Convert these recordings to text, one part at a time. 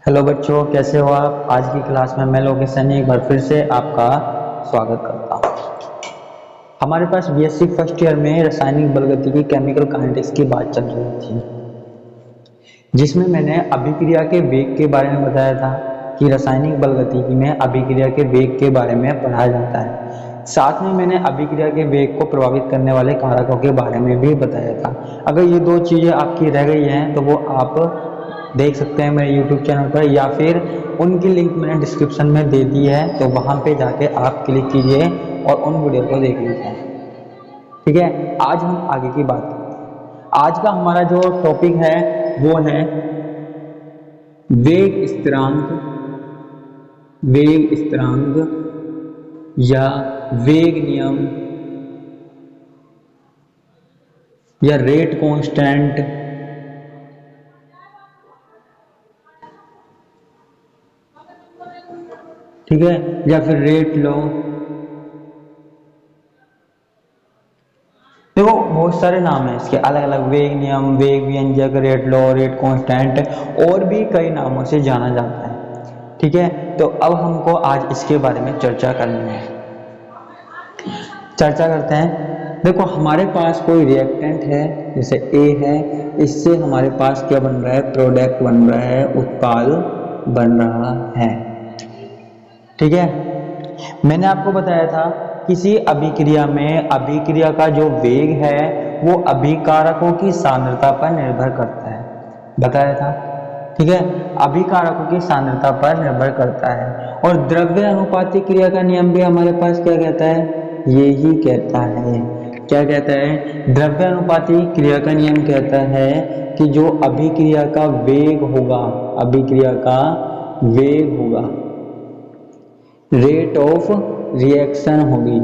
Hello बच्चों, कैसे हो आप। आज की क्लास में मैं लोकेश सैनी एक बार फिर से आपका स्वागत करता हूँ। हमारे पास बीएससी फर्स्ट ईयर में रासायनिक बलगतिकी केमिकल काइनेटिक्स की बात चल रही थी, जिसमें मैंने अभिक्रिया के वेग के बारे में बताया था कि रासायनिक बलगतिकी में अभिक्रिया के वेग के बारे में पढ़ाया जाता है। साथ में मैंने अभिक्रिया के वेग को प्रभावित करने वाले कारकों के बारे में भी बताया था। अगर ये दो चीजें आपकी रह गई हैं तो वो आप देख सकते हैं मेरे YouTube चैनल पर, या फिर उनकी लिंक मैंने डिस्क्रिप्शन में दे दी है, तो वहां पे जाके आप क्लिक कीजिए और उन वीडियो को देख लीजिए। ठीक है, आज हम आगे की बात करते हैं। आज का हमारा जो टॉपिक है वो है वेग स्थिरांक, वेग स्थिरांक या वेग नियम या रेट कांस्टेंट। ठीक है, या फिर रेट लो। देखो बहुत सारे नाम हैं इसके, अलग अलग, वेग नियम, वेग व्यंजक, रेट लॉ, रेट कांस्टेंट, और भी कई नामों से जाना जाता है। ठीक है, तो अब हमको आज इसके बारे में चर्चा करनी है। चर्चा करते हैं। देखो हमारे पास कोई रिएक्टेंट है, जैसे ए है, इससे हमारे पास क्या बन रहा है, प्रोडक्ट बन रहा है, उत्पाद बन रहा है। ठीक है, मैंने आपको बताया था किसी अभिक्रिया में अभिक्रिया का जो वेग है वो अभिकारकों की सांद्रता पर निर्भर करता है, बताया था। ठीक है, अभिकारकों की सांद्रता पर निर्भर करता है। और द्रव्य अनुपाती क्रिया का नियम भी हमारे पास क्या कहता है, ये ही कहता है। क्या कहता है, द्रव्य अनुपाती क्रिया का नियम कहता है कि जो अभिक्रिया का वेग होगा, अभिक्रिया का वेग होगा, रेट ऑफ रिएक्शन होगी,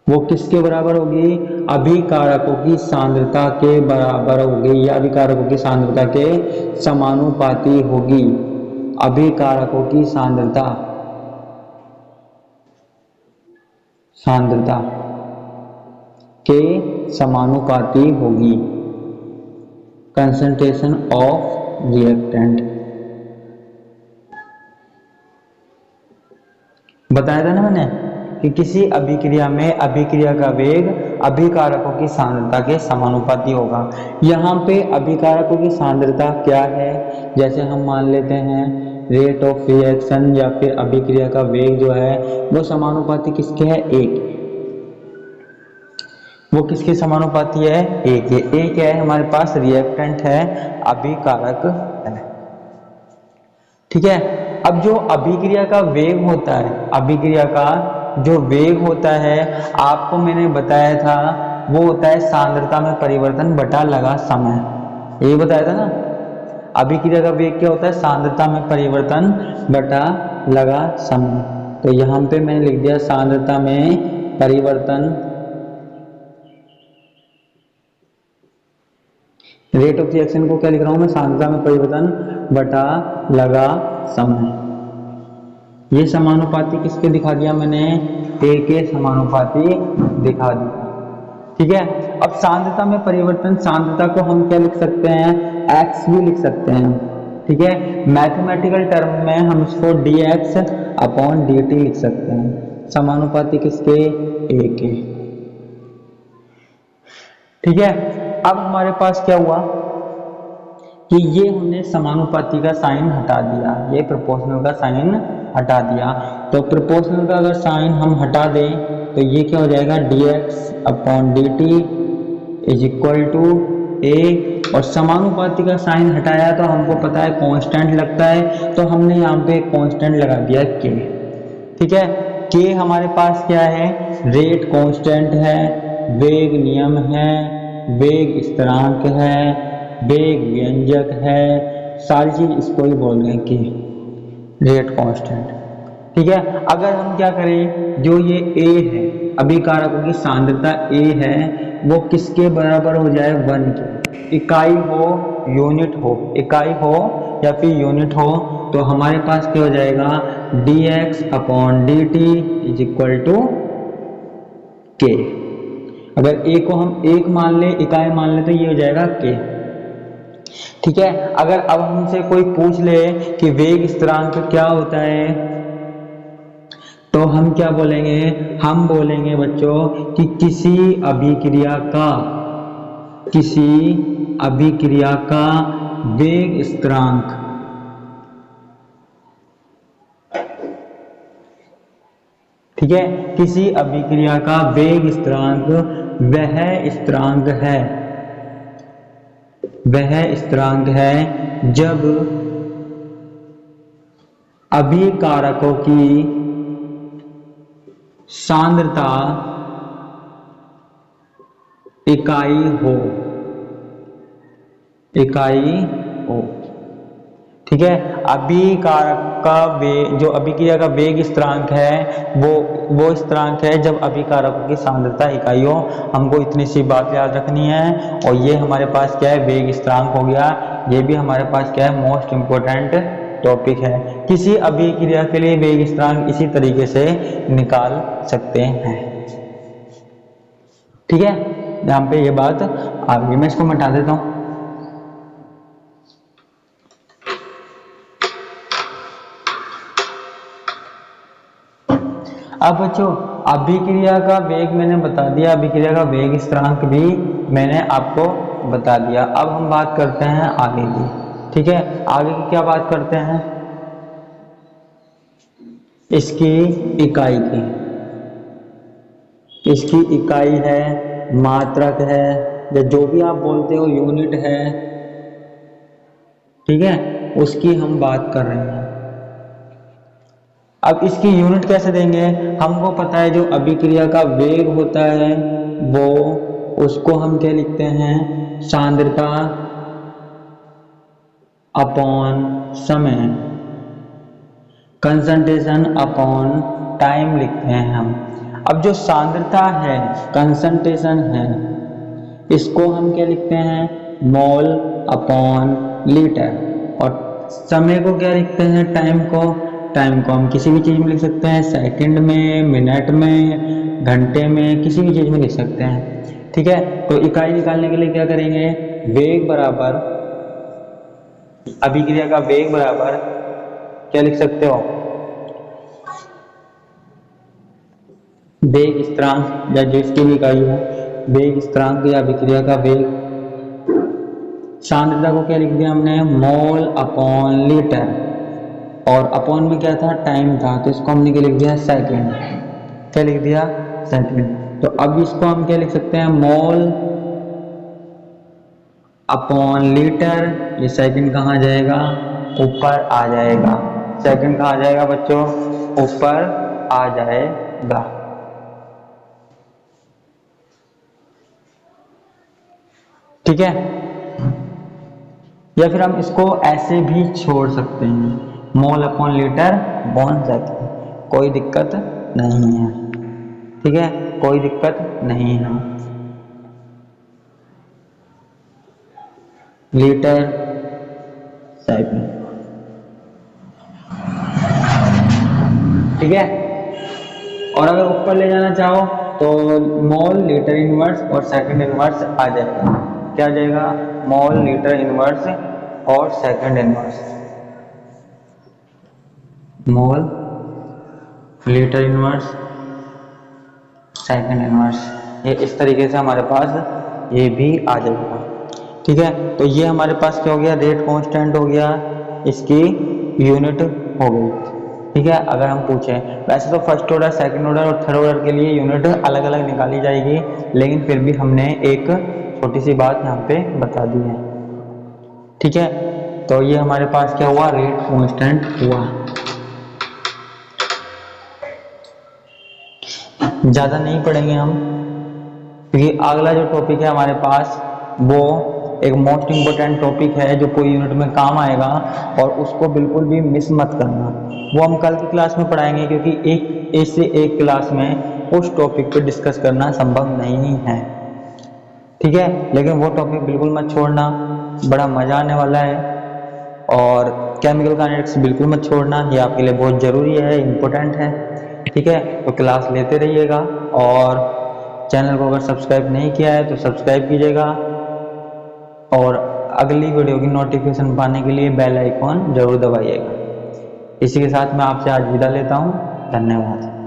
वो किसके बराबर होगी, अभिकारकों की सांद्रता के बराबर होगी, या अभिकारकों की सांद्रता के समानुपाती होगी। अभिकारकों की सांद्रता सांद्रता के समानुपाती होगी, कंसंट्रेशन ऑफ रिएक्टेंट। बताया था ना मैंने कि किसी अभिक्रिया में अभिक्रिया का वेग अभिकारकों की सांद्रता के समानुपाती होगा। यहाँ पे अभिकारकों की सांद्रता क्या है, जैसे हम मान लेते हैं रेट ऑफ रिएक्शन या फिर अभिक्रिया का वेग जो है वो समानुपाती किसके है, एक। वो किसके समानुपाती है, एक। ये एक है हमारे पास, रिएक्टेंट है, अभिकारक है। ठीक है, अब जो अभिक्रिया का वेग होता है, अभिक्रिया का जो वेग होता है, आपको मैंने बताया था वो होता है सांद्रता में परिवर्तन बटा लगा समय। यही बताया था ना, अभिक्रिया का वेग क्या होता है, सांद्रता में परिवर्तन बटा लगा समय। तो यहाँ पे मैंने लिख दिया सांद्रता में परिवर्तन, रेट ऑफ रिएक्शन को क्या लिख रहा हूं मैं, सांद्रता में परिवर्तन बटा लगा समय। ये समानुपाती किसके दिखा दिया मैंने, ए के समानुपाती दिखा दिया। ठीक है, अब सांद्रता में परिवर्तन, सांद्रता को हम क्या लिख सकते हैं, x भी लिख सकते हैं। ठीक है, मैथमेटिकल टर्म में हम इसको dx अपॉन dt लिख सकते हैं, समानुपाती किसके, ए के। ठीक है, अब हमारे पास क्या हुआ कि ये हमने समानुपाती का साइन हटा दिया, ये प्रोपोर्शनल का साइन हटा दिया। तो प्रोपोर्शनल का अगर साइन हम हटा दें तो ये क्या हो जाएगा, dx upon dt is equal to a. और समानुपाती का साइन हटाया तो हमको पता है कांस्टेंट लगता है, तो हमने यहाँ पे कांस्टेंट लगा दिया k। ठीक है, k हमारे पास क्या है, रेट कांस्टेंट है, वेग नियम है, वेग स्थिरांक है, वेग व्यंजक है, सारी चीज इसको ही बोल रहे हैं कि रेट कांस्टेंट। ठीक है, अगर हम क्या करें, जो ये A है, अभिकारकों की सांद्रता A है, वो किसके बराबर हो जाए, 1 के। इकाई हो, यूनिट हो, इकाई हो या फिर यूनिट हो, तो हमारे पास क्या हो जाएगा, dx upon dt is equal to k। अगर a को हम 1 मान ले, इकाई मान ले, तो ये हो जाएगा k। ठीक है। अगर अब हमसे कोई पूछ ले कि वेग स्थिरांक क्या होता है, तो हम क्या बोलेंगे, हम बोलेंगे बच्चों कि किसी अभिक्रिया का वेग स्थिरांक, ठीक है, किसी अभिक्रिया का वेग स्थिरांक वह स्थिरांक है जब अभिकारकों की सांद्रता इकाई हो, ठीक है। अभिकारक का वेग, जो अभिक्रिया का वेग स्थिरांक है वो स्थिरांक है जब अभिकारकों की सांद्रता इकाई हो। हमको इतनी सी बात याद रखनी है। और ये हमारे पास क्या है, वेग स्थिरांक हो गया। ये भी हमारे पास क्या है, मोस्ट इंपोर्टेंट टॉपिक है। किसी अभिक्रिया के लिए वेग स्थिरांक इसी तरीके से निकाल सकते हैं, ठीक है। यहाँ पे ये बात आ गई, मैं इसको मिटा देता हूँ। अब बच्चों अभिक्रिया का वेग मैंने बता दिया, अभिक्रिया का वेग स्थिरांक भी मैंने आपको बता दिया। अब हम बात करते हैं आगे की, ठीक है। आगे की क्या बात करते हैं, इसकी इकाई की। इसकी इकाई है, मात्रक है, या जो भी आप बोलते हो, यूनिट है, ठीक है, उसकी हम बात कर रहे हैं। अब इसकी यूनिट कैसे देंगे, हमको पता है जो अभिक्रिया का वेग होता है वो, उसको हम क्या लिखते हैं, सांद्रता अपॉन समय, कंसंट्रेशन अपॉन टाइम लिखते हैं हम। अब जो सांद्रता है, कंसंट्रेशन है, इसको हम क्या लिखते हैं, मोल अपॉन लीटर। और समय को क्या लिखते हैं, टाइम को हम किसी भी चीज में लिख सकते हैं, सेकंड में, मिनट में, घंटे में, किसी भी चीज में लिख सकते हैं, ठीक है। तो इकाई निकालने के लिए क्या करेंगे, वेग बराबर, अभिक्रिया का वेग बराबर क्या लिख सकते हो, वेग स्थिरांक, या जो इसकी भी इकाई हो, वेग स्थिरांक या अभिक्रिया का वेग। सांद्रता को क्या लिख दिया हमने, मोल अपॉन लीटर, और अपॉन में क्या था, टाइम था, तो इसको हमने क्या लिख दिया, सेकंड। क्या लिख दिया, सेकंड। तो अब इसको हम क्या लिख सकते हैं, मोल अपॉन लीटर। ये सेकंड कहाँ जाएगा, ऊपर आ जाएगा। सेकंड कहाँ आ जाएगा बच्चों, ऊपर आ जाएगा, ठीक है। या फिर हम इसको ऐसे भी छोड़ सकते हैं, मोल अपॉन लीटर बन जाता है, कोई दिक्कत नहीं है, ठीक है, कोई दिक्कत नहीं है। लीटर सेकंड, ठीक है। और अगर ऊपर ले जाना चाहो तो मोल लीटर इनवर्स और सेकंड इनवर्स आ जाएगा। क्या आ जाएगा, मोल लीटर इनवर्स और second inverse, mole litre inverse second inverse, ये इस तरीके से हमारे पास ये भी आ जाएगा, ठीक है। तो ये हमारे पास क्या हो गया, रेट कांस्टेंट हो गया, इसकी यूनिट हो गई, ठीक है। अगर हम पूछें, वैसे तो फर्स्ट ऑर्डर, सेकंड ऑर्डर और थर्ड ऑर्डर के लिए यूनिट अलग अलग निकाली जाएगी, लेकिन फिर भी हमने एक छोटी सी बात यहाँ पे बता दी है, ठीक है। तो ये हमारे पास क्या हुआ, रेट कांस्टेंट हुआ। ज्यादा नहीं पढ़ेंगे हम, क्योंकि अगला जो टॉपिक है हमारे पास वो एक मोस्ट इंपोर्टेंट टॉपिक है जो पूरी यूनिट में काम आएगा, और उसको बिल्कुल भी मिस मत करना। वो हम कल की क्लास में पढ़ाएंगे, क्योंकि एक क्लास में उस टॉपिक पे डिस्कस करना संभव नहीं है, ठीक है। लेकिन वो टॉपिक बिल्कुल मत छोड़ना, बड़ा मजा आने वाला है। और केमिकल काइनेटिक्स बिल्कुल मत छोड़ना, ये आपके लिए बहुत जरूरी है, इंपॉर्टेंट है, ठीक है। तो क्लास लेते रहिएगा, और चैनल को अगर सब्सक्राइब नहीं किया है तो सब्सक्राइब कीजिएगा। और अगली वीडियो की नोटिफिकेशन पाने के लिए बेल आइकॉन जरूर दबाइएगा। इसी के साथ मैं आपसे आज विदा लेता हूँ। धन्यवाद।